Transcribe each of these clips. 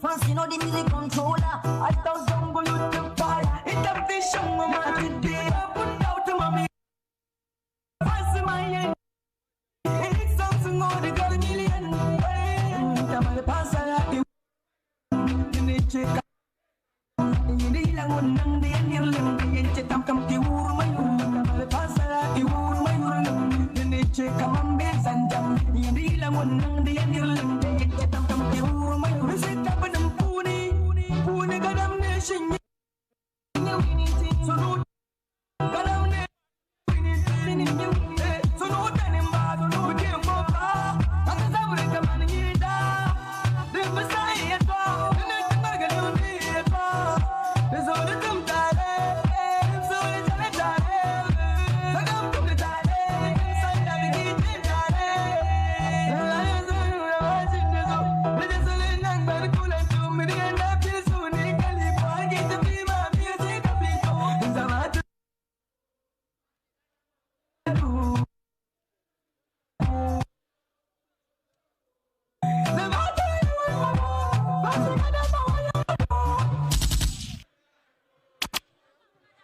Fancy know the music controller. I thought jungle you to fire. It's a vision of my today. Put out to mommy. Fancy my end. It's something more than got a million. I'm a passer at you. You need to check. You need a one and the end you're living. You need to come to my room. I'm a passer at you. My room. You need to come on base and jump. You need a one and the end you're living. You need to come to my room.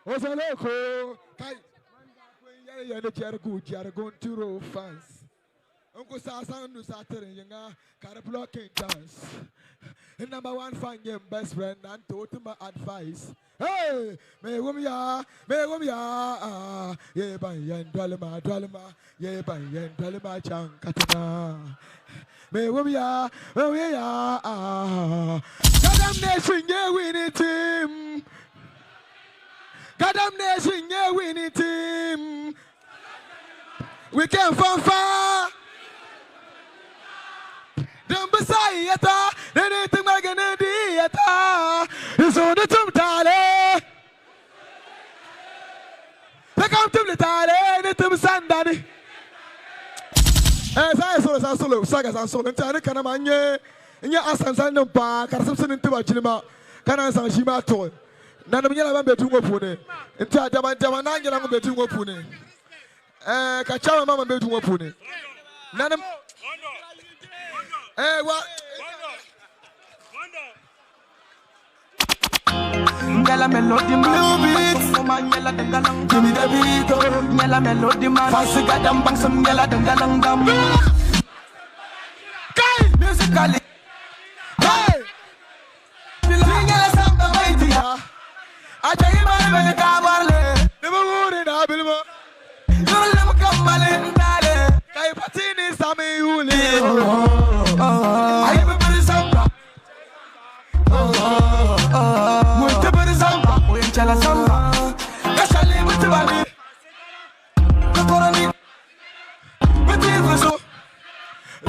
What's a local? You're going to roll fans. Uncle Sassan do Saturday, Caraplock dance. And number one, find your best friend and told him my advice. Hey, may woman ya, ye by yen dwellima, ye by yen dwellima chang katana. May woman ya, Gadam Nation, yeah, winning team. Gadam Nation, yeah, winning team. We came from far. Don't be sayata, then anything like an idiot. It's on the tomb tale. They come to the tale, anything Sandani. As I saw as solo, sagas and solo, and Tana Kanamanya, and your Asans and no park, and something into my Chilima, Kanan Shima toy. None of them be too open. And Tamananga be too open. Kachawa Mamma be too open. None of what? Yella melody blue beats. Give me the beat. Yella melody man. Fancy Gadam bang some yella dangalang dam. Musically. Hey. Sing yella samba mighty. I tell you my cabale. Never would in Abilma. You never come in Dale. Kai Patini Sami Uli. I have a pretty samba. Multiple samba. We tell us samba. That's a little bit about me. But it was so.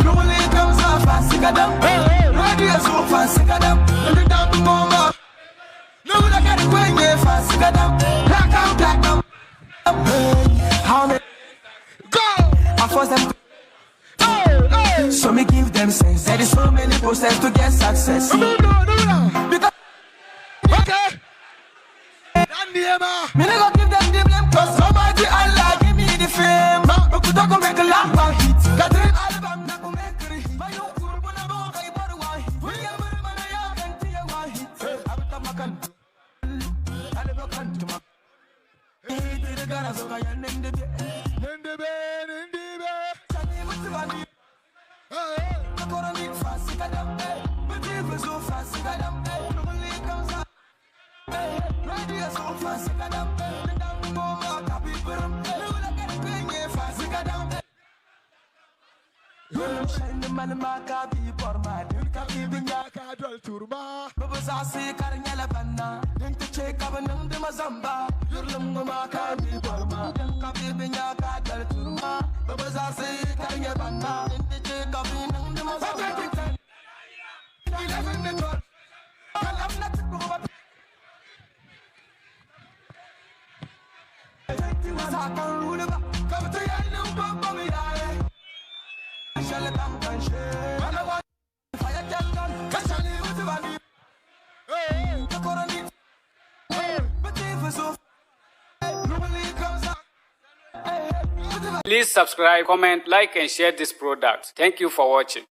Rolling comes off Fancy Gadam. Ready as so Fancy Gadam. Let it down to Mama. No, I got it when you're Fancy Gadam. Black out. How many? Go! I force them. So me give them sense. There is so many process to get success. No. Because Okay. me never give them the blame. Cause somebody Allah give me the fame. But could I go make a laugh about it? Got an album that will make a hit. My young kurbo na mo kay barwai. We are very man I am and to your hit. Abta makan. Alebo kan to gana so ga yan nende be. Chani mutu bani. Nakora ni Fancy Gadam. But if so Fancy Gadam. Normally comes out. Radio so Fancy Gadam. Down mo ma kapi perum. Lula kare penye Fancy Gadam. Shine man ma kapi porma. Kapi binya ka dol turma. Baba sasi karnya la banna. Dink to check up nang de mazamba. Yurlum ma kapi porma. Kapi binya ka dol turma. Baba sasi karnya banna. Dink to check up nang de mazamba. 11 and 12. I'm not to go up. I can rule about. Come to your new bump me die. I shall come and share. I want fire can Kashani with the body. The Korani. But if so, normally comes out. Please subscribe, comment, like and share this product. Thank you for watching.